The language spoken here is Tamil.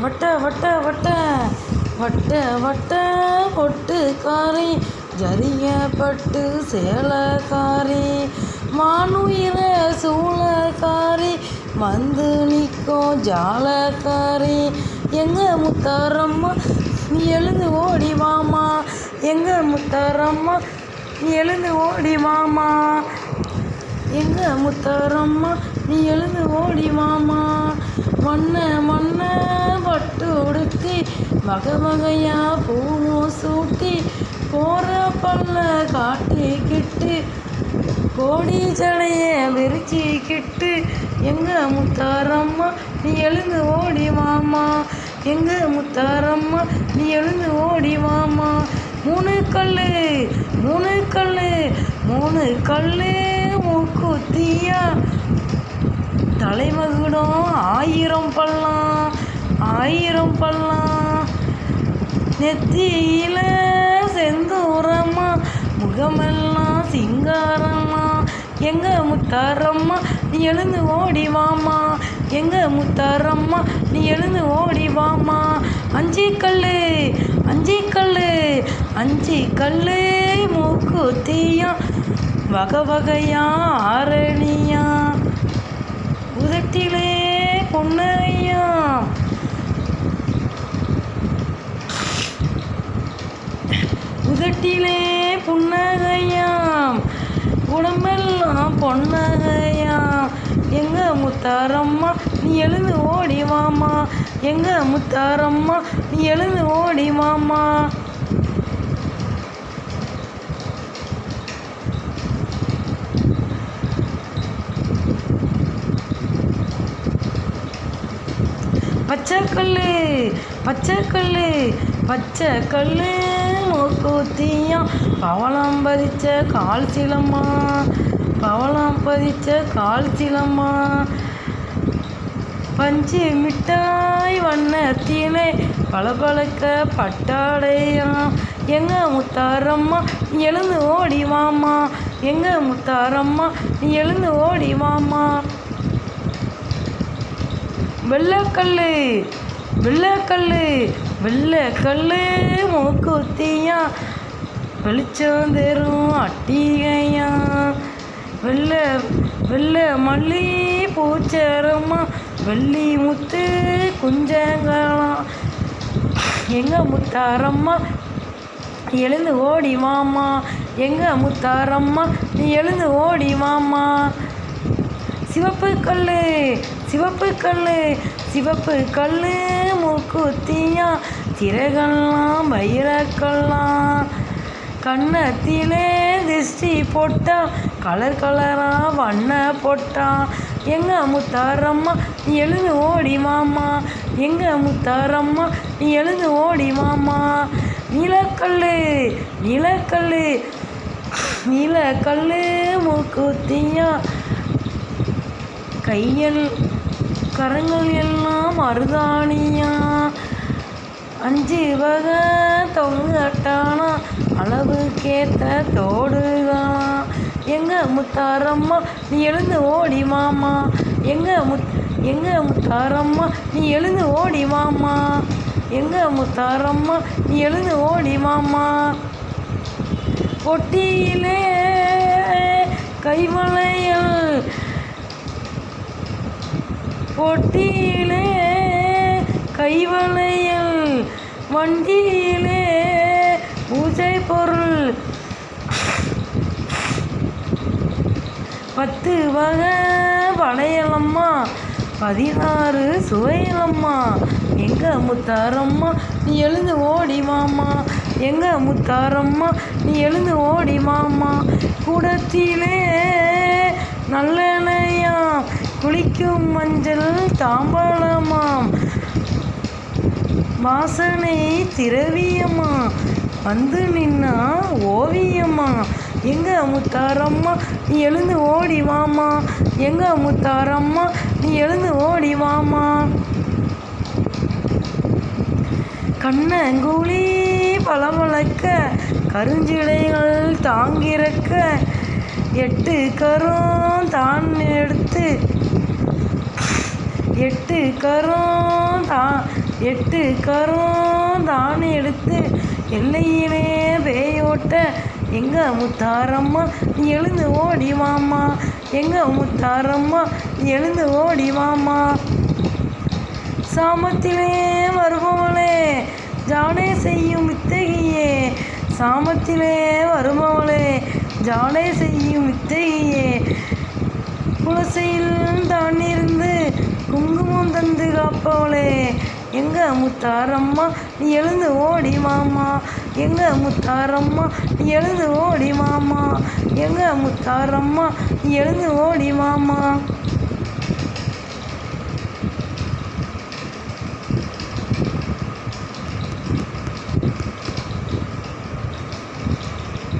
வட்ட வட்ட வட்ட வட்ட வட்ட பொட்டுக்காரி ஜரியப்பட்டு சேலக்காரி மானுயிர சூளக்காரி வந்து நிற்கும் ஜாலக்காரி எங்க முத்தாரம்மா நீ எழுந்து ஓடி வாமா, எங்க முத்தாரம்மா நீ எழுந்து ஓடி வாமா, எங்க முத்தாரம்மா நீ எழுந்து ஓடி வாமா. வண்ண வண்ண பட்டு உடுத்தி வகை வகையா பூவும் சூட்டி போற பல்ல காட்டிக்கிட்டு கோடி ஜடையை விரிச்சிக்கிட்டு எங்க முத்தாரம்மா நீ எழுந்து ஓடி வாமா, எங்க முத்தாரம்மா நீ எழுந்து ஓடி வாமா. மூணு கல்லு மூணு கல்லு மூணு கல்லு மூக்குத்தியா தலைமகுடம் 1000 பள்ளம் 1000 பள்ளம் நெத்தியில செந்தூரம்மா முகமெல்லாம் சிங்காரம்மா எங்க முத்தாரம்மா நீ எழுந்து ஓடி வாமா, எங்க முத்தாரம்மா நீ எழுந்து ஓடி வாமா. 5 கல்லு 5 கல்லு 5 கல்லு மூக்குத்தியா வகை வகையா ஆரணியா உதட்டிலே பொன்னையா உதட்டிலே புன்னகையாம் உடம்பெல்லாம் பொன்னகையாம் எங்க முத்தாரம்மா நீ எழுந்து ஓடி வாமா, எங்க முத்தாரம்மா நீ எழுந்து ஓடி வாமா. பச்சைக்கல்லு பச்சைக்கல்லு பச்சைக்கல்லு மூக்குத்தியம் பவளம் பதிச்ச கால் சிலம்மா பவளம் பதிச்ச கால் சிலம்மா பஞ்சு மிட்டாய் வண்ணத்திலே பளபளக்க பட்டாடையாம் எங்க முத்தாரம்மா நீ எழுந்து ஓடி வாமா, எங்க முத்தாரம்மா நீ எழுந்து ஓடி வாமா. வெள்ளைக்கல்லு வெள்ளைக்கல்லு வெள்ளைக்கல்லு மூக்குத்தியா வெளிச்சம் தரும் அட்டிகையா வெள்ளை வெள்ளை மல்லி பூச்சரம்மா வெள்ளி முத்து குஞ்சங்கலாம் எங்க முத்தாரம்மா எழுந்து ஓடி வாமா, எங்க முத்தாரம்மா நீ எழுந்து ஓடி வாமா. சிவப்பு கல்லு சிவப்பு கல்லு சிவப்பு கல்லு மூக்குத்தியா சிறகெல்லாம் வைரக்கல்லாம் கண்ணத்திலே திருஷ்டி போட்டா கலர் கலரா வண்ண போட்டா எங்க முத்தாரம்மா நீ எழுந்து ஓடி வாமா, எங்க முத்தாரம்மா நீ எழுந்து ஓடி வாமா. நீலக்கல்லு நீலக்கல்லு நீலக்கல்லு மூக்குத்தியா கையில் கரங்கள் எல்லாம் மருதாணியா 5 வகை தொங்கட்டானா அளவுக்கேத்த தோடுதான் எங்க முத்தாரம்மா நீ எழுந்து ஓடி வாமா, எங்க முத்தாரம்மா நீ எழுந்து ஓடி வாமா, எங்க முத்தாரம்மா நீ எழுந்து ஓடி வாமா. பொட்டியிலே கைவளையல் பொட்டியிலே கைவளையல் வண்டியிலே பூஜை பொருள் 10 வகை வளையலம்மா 16 சுவையலம்மா எங்க முத்தாரம்மா நீ எழுந்து ஓடி வாமா, எங்க முத்தாரம்மா நீ எழுந்து ஓடி வாமா. கூடத்திலே நல்லெண்ணெயாம் குளிக்கும் மஞ்சள் தாம்பாளமாம் வாசனை திரவியம்மா வந்து நின்னா ஓவியம்மா எங்க முத்தாரம்மா நீ எழுந்து ஓடி வாமா, எங்க முத்தாரம்மா நீ எழுந்து ஓடி வாமா. கண்ணங்கூழி பளபளக்க கருஞ்சிலைகள் தாங்கிறக்க 8 கரம் தான் எடுத்து 8 கரம் தான் 8 கரம் தான் எடுத்து எல்லையிலே பேயோட்ட எங்க முத்தாரம்மா நீ எழுந்து ஓடி வாமா, எங்க முத்தாரம்மா நீ எழுந்து ஓடி வாமா. சாமத்திலே வருபவளே ஜாடை செய்யும் வித்தகியே, சாமத்திலே வருபவளே ஜாடை செய்யும் வித்தகியே, குலசையில் தான் இருந்து குங்குமம் தந்து காப்பவளே எங்க முத்தாரம்மா நீ எழுந்து ஓடி மாமா, எங்க முத்தாரம்மா நீ எழுந்து ஓடி மாமா, எங்க முத்தாரம்மா நீ எழுந்து ஓடி மாமா.